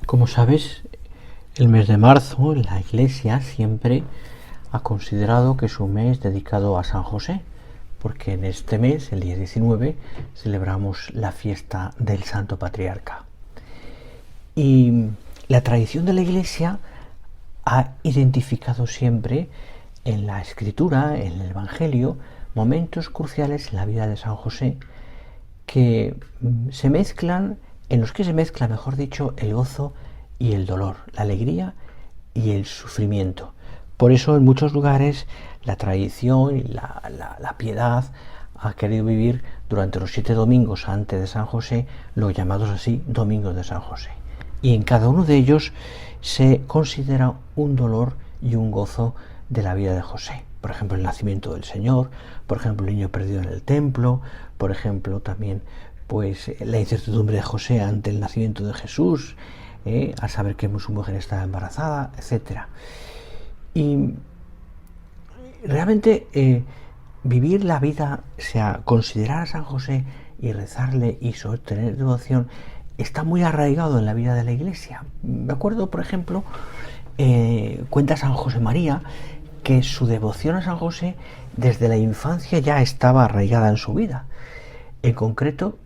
Como sabes, el mes de marzo la Iglesia siempre ha considerado que es un mes dedicado a San José, porque en este mes, el día 19, celebramos la fiesta del Santo Patriarca. Y la tradición de la Iglesia ha identificado siempre en la Escritura, en el Evangelio, momentos cruciales en la vida de San José que se mezclan, en los que se mezcla, mejor dicho, el gozo y el dolor, la alegría y el sufrimiento. Por eso en muchos lugares la tradición y la piedad ha querido vivir durante los 7 domingos antes de San José, los llamados así domingos de San José. Y en cada uno de ellos se considera un dolor y un gozo de la vida de José. Por ejemplo, el nacimiento del Señor, por ejemplo, el niño perdido en el templo, por ejemplo, también pues la incertidumbre de José ante el nacimiento de Jesús, al saber que su mujer estaba embarazada, etc. Y realmente vivir la vida, o sea, considerar a San José y rezarle y sostener devoción, está muy arraigado en la vida de la Iglesia. Me acuerdo, por ejemplo, cuenta San José María que su devoción a San José desde la infancia ya estaba arraigada en su vida. En concreto,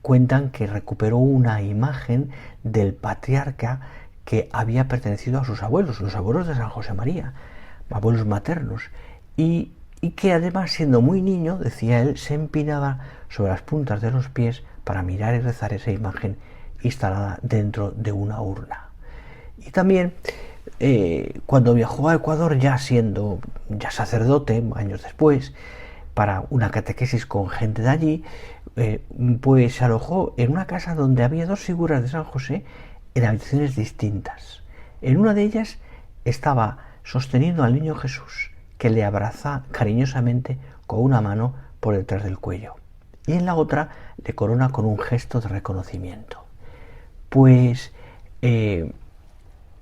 cuentan que recuperó una imagen del patriarca que había pertenecido a sus abuelos, los abuelos de San José María, abuelos maternos, y que además, siendo muy niño, decía él, se empinaba sobre las puntas de los pies para mirar y rezar esa imagen instalada dentro de una urna. Y también cuando viajó a Ecuador, ya siendo ya sacerdote, años después, para una catequesis con gente de allí, pues se alojó en una casa donde había dos figuras de San José en habitaciones distintas. En una de ellas estaba sosteniendo al niño Jesús, que le abraza cariñosamente con una mano por detrás del cuello, y en la otra le corona con un gesto de reconocimiento. Pues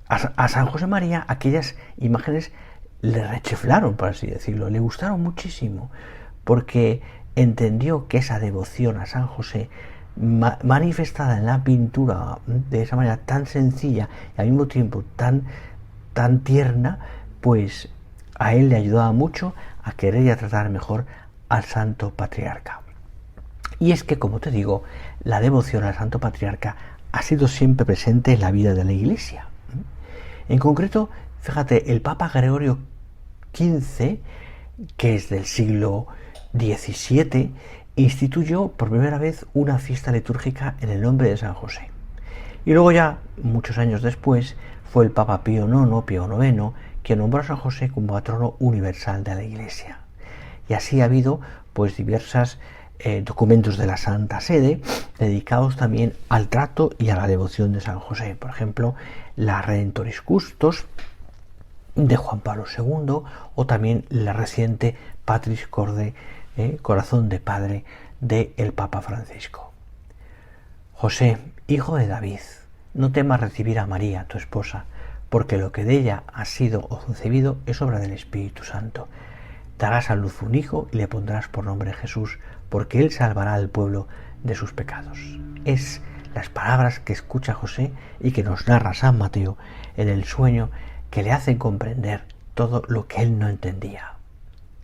a San José María aquellas imágenes le rechiflaron, por así decirlo, le gustaron muchísimo, porque entendió que esa devoción a San José, manifestada en la pintura de esa manera tan sencilla y al mismo tiempo tan tierna, pues a él le ayudaba mucho a querer y a tratar mejor al Santo Patriarca. Y es que, como te digo, la devoción al Santo Patriarca ha sido siempre presente en la vida de la Iglesia. En concreto, fíjate, el Papa Gregorio XV, que es del siglo XVII, instituyó por primera vez una fiesta litúrgica en el nombre de San José. Y luego ya, muchos años después, fue el Papa Pío IX, quien nombró a San José como patrono universal de la Iglesia. Y así ha habido pues diversos documentos de la Santa Sede dedicados también al trato y a la devoción de San José. Por ejemplo, la Redentoris Custos de Juan Pablo II, o también la reciente Patris Corde, Corazón de Padre, de el Papa Francisco. José, hijo de David, no temas recibir a María, tu esposa, porque lo que de ella ha sido o concebido es obra del Espíritu Santo. Darás a luz un hijo y le pondrás por nombre Jesús, porque él salvará al pueblo de sus pecados. Es las palabras que escucha José y que nos narra San Mateo en el sueño, que le hacen comprender todo lo que él no entendía.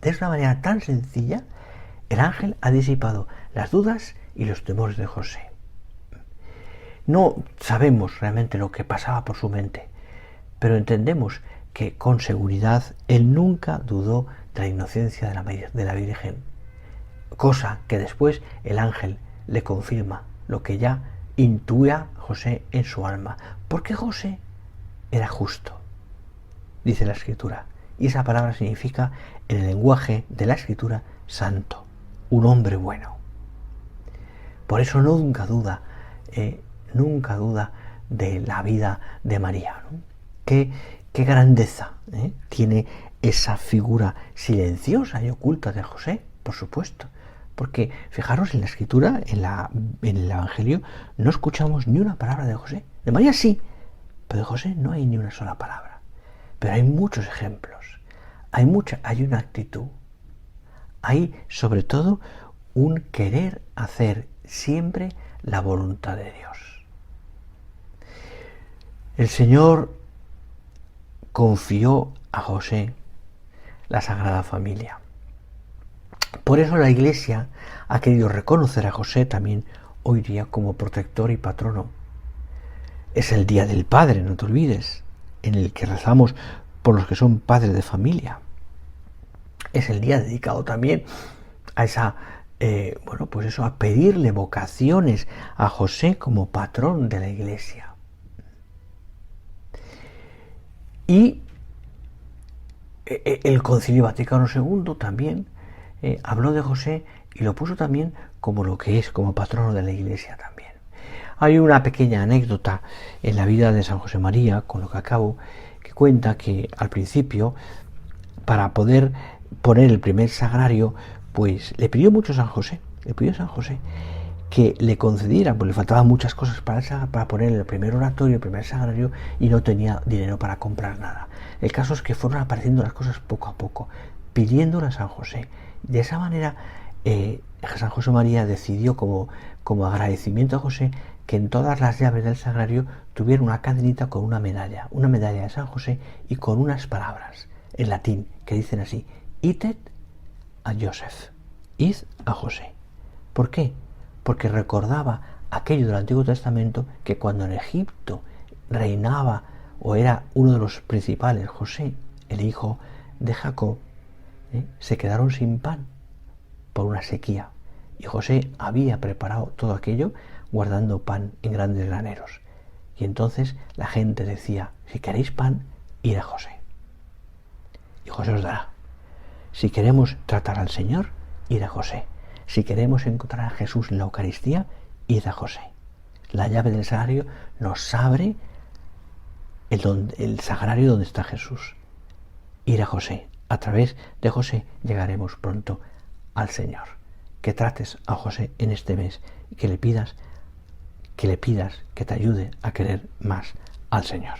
De esta manera tan sencilla, el ángel ha disipado las dudas y los temores de José. No sabemos realmente lo que pasaba por su mente, pero entendemos que con seguridad él nunca dudó de la inocencia de la Virgen, cosa que después el ángel le confirma lo que ya intuía José en su alma, porque José era justo, dice la Escritura, y esa palabra significa en el lenguaje de la Escritura santo, un hombre bueno. Por eso nunca duda de la vida de María, ¿no? Qué grandeza tiene esa figura silenciosa y oculta de José, por supuesto. Porque fijaros, en la Escritura, en el Evangelio, no escuchamos ni una palabra de José. De María sí, pero de José no hay ni una sola palabra. Pero hay muchos ejemplos, hay una actitud, hay sobre todo un querer hacer siempre la voluntad de Dios. El Señor confió a José la Sagrada Familia. Por eso la Iglesia ha querido reconocer a José también hoy día como protector y patrono. Es el Día del Padre, no te olvides, en el que rezamos por los que son padres de familia. Es el día dedicado también a esa, a pedirle vocaciones a José como patrón de la Iglesia. Y el Concilio Vaticano II también habló de José y lo puso también como lo que es, como patrono de la Iglesia también. Hay una pequeña anécdota en la vida de San José María, con lo que acabo, que cuenta que al principio, para poder poner el primer sagrario, pues le pidió mucho San José, que le concediera, pues le faltaban muchas cosas para poner el primer oratorio, el primer sagrario, y no tenía dinero para comprar nada. El caso es que fueron apareciendo las cosas poco a poco, pidiéndole a San José. De esa manera, San José María decidió como agradecimiento a José que en todas las llaves del sagrario tuviera una cadenita con una medalla de San José y con unas palabras en latín que dicen así: Itet a Joseph, id a José. ¿Por qué? Porque recordaba aquello del Antiguo Testamento, que cuando en Egipto reinaba o era uno de los principales, José, el hijo de Jacob, se quedaron sin pan por una sequía. Y José había preparado todo aquello guardando pan en grandes graneros. Y entonces la gente decía: si queréis pan, id a José. Y José os dará. Si queremos tratar al Señor, id a José. Si queremos encontrar a Jesús en la Eucaristía, id a José. La llave del sagrario nos abre el sagrario donde está Jesús. Ir a José. A través de José llegaremos pronto al Señor. Que trates a José en este mes y que le pidas que te ayude a querer más al Señor.